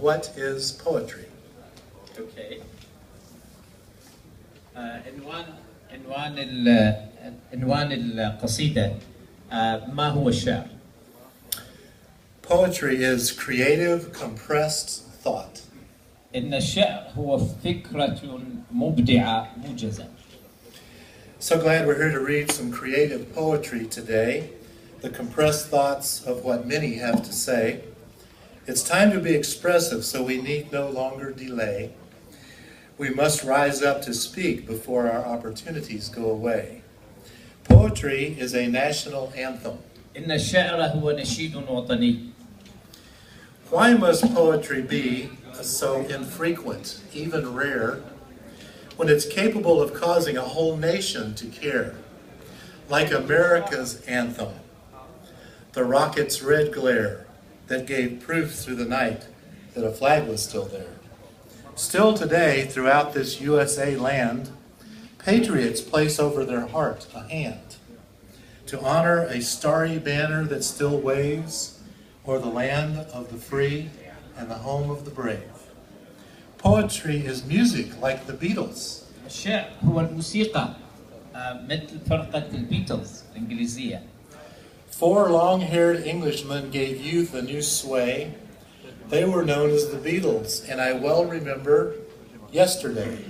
what is poetry? Okay. عنوان القصيدة ما هو الشعر؟ Poetry is creative, compressed thought. إن الشعر هو فكرة مبدعة موجزة. So glad we're here to read some creative poetry today, the compressed thoughts of what many have to say. It's time to be expressive, so we need no longer delay. We must rise up to speak before our opportunities go away. Poetry is a national anthem. إن الشعر هو نشيد وطني. Why must poetry be so infrequent, even rare, when it's capable of causing a whole nation to care? Like America's anthem, the rocket's red glare that gave proof through the night that a flag was still there. Still today, throughout this USA land, patriots place over their heart a hand to honor a starry banner that still waves, or the land of the free and the home of the brave. Poetry is music like the Beatles. الشعر هو الموسيقى مثل فرقة البيتلز الإنجليزية. 4 long-haired Englishmen gave youth a new sway. They were known as the Beatles, and I well remember yesterday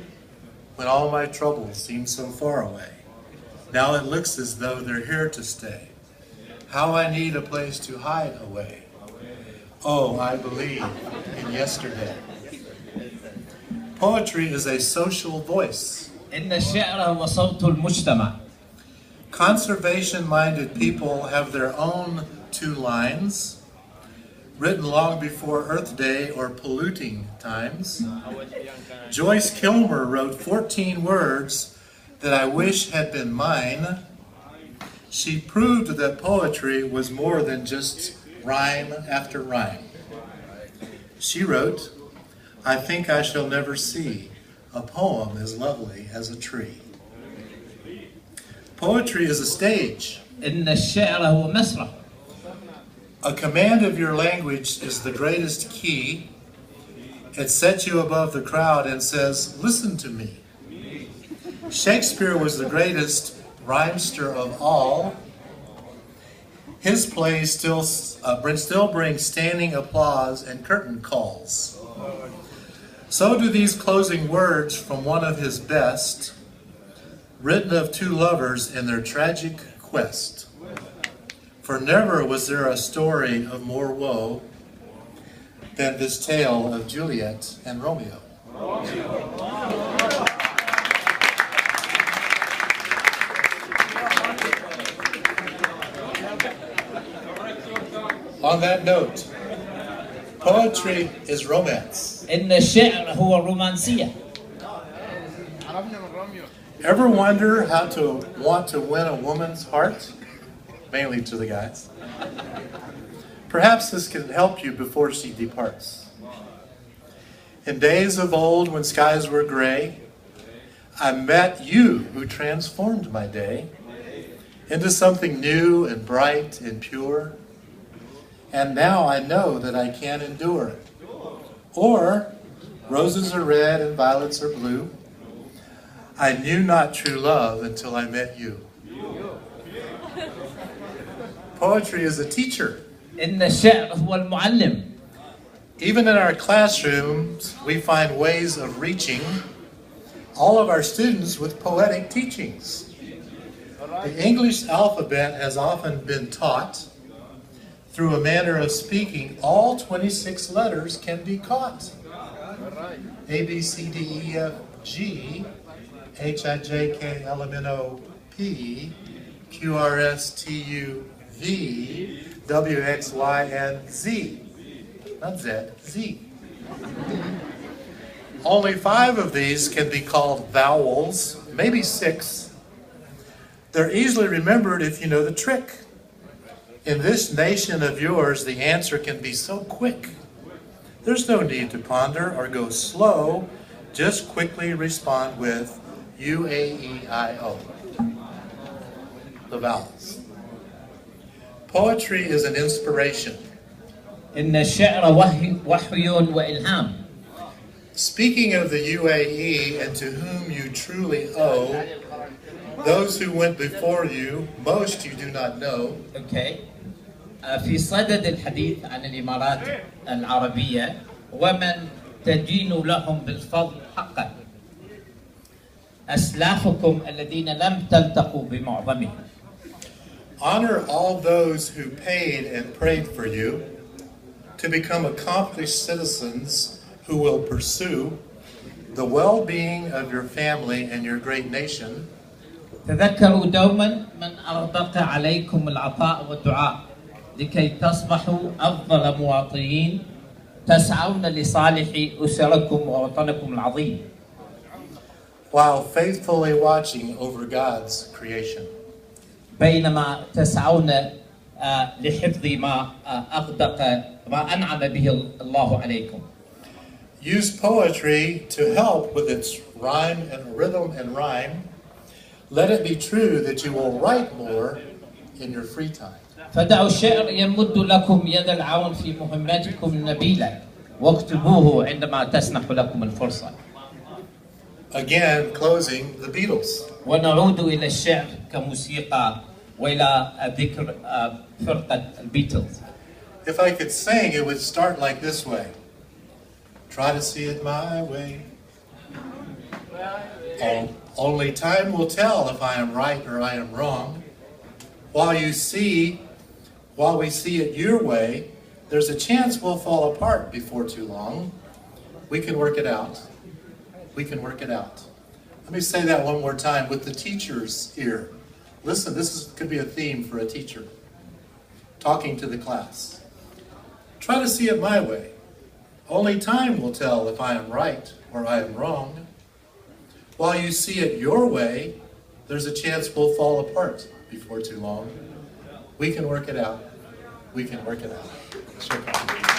when all my troubles seemed so far away. Now it looks as though they're here to stay. How I need a place to hide away. Oh, I believe in yesterday. Poetry is a social voice. إن الشعر هو صوت المجتمع. Conservation-minded people have their own 2 lines, written long before Earth Day or polluting times. Joyce Kilmer wrote 14 words that I wish had been mine. She proved that poetry was more than just rhyme after rhyme. She wrote, I think I shall never see a poem as lovely as a tree. Poetry is a stage. إن الشعر هو مسرح. A command of your language is the greatest key. It sets you above the crowd and says, listen to me. Shakespeare was the greatest rhymester of all. His plays still bring standing applause and curtain calls. So do these closing words from one of his best, written of 2 lovers in their tragic quest. For never was there a story of more woe than this tale of Juliet and Romeo. On that note, poetry is romance. إن الشعر هو رومانسية. Ever wonder how to want to win a woman's heart? Mainly to the guys. Perhaps this can help you before she departs. In days of old when skies were gray, I met you who transformed my day into something new and bright and pure. And now I know that I can endure it. Or, roses are red and violets are blue. I knew not true love until I met you. Poetry is a teacher. إن الشعر هو المعلم. Even in our classrooms, we find ways of reaching all of our students with poetic teachings. The English alphabet has often been taught. Through a manner of speaking, all 26 letters can be caught. A, B, C, D, E, F, G, H, I, J, K, L, M, N, O, P, Q, R, S, T, U, V, W, X, Y, and Z. Not Z, Z. Only 5 of these can be called vowels, maybe 6. They're easily remembered if you know the trick. In this nation of yours, the answer can be so quick. There's no need to ponder or go slow. Just quickly respond with U, A, E, I, O. The vowels. Poetry is an inspiration. إن الشعر وحي وإلهام. Speaking of the UAE and to whom you truly owe, those who went before you, most you do not know. Okay. في صدد الحديث عن الإمارات العربية ومن تدين لهم بالفضل حقا أسلافكم الذين لم تلتقوا بمعظمهم. Honor all those who paid and prayed for you to become accomplished citizens who will pursue the well-being of your family and your great nation. تذكروا دوما من أربق عليكم العطاء والدعاء لكي تصبحوا أفضل مواطنين تسعون لصالح أسركم ووطنكم العظيم. While faithfully watching over God's creation. بينما تسعون لحفظ ما ما أنعم به الله عليكم. Use poetry to help with its rhyme and rhythm and rhyme. Let it be true that you will write more in your free time. فدعوا الشعر يمد لكم يد العون في مهمتكم النبيلة واكتبوه عندما تسنح لكم الفرصة. Again, closing, the Beatles. ونعود إلى الشعر كموسيقى وإلى ذكر فرقة البيتلز. If I could sing, it would start like this way. Try to see it my way. Only time will tell if I am right or I am wrong. While we see it your way, there's a chance we'll fall apart before too long. We can work it out. We can work it out. Let me say that one more time with the teacher's ear. Listen, could be a theme for a teacher talking to the class. Try to see it my way. Only time will tell if I am right or I am wrong. While you see it your way, there's a chance we'll fall apart before too long. We can work it out. We can work it out. Sure.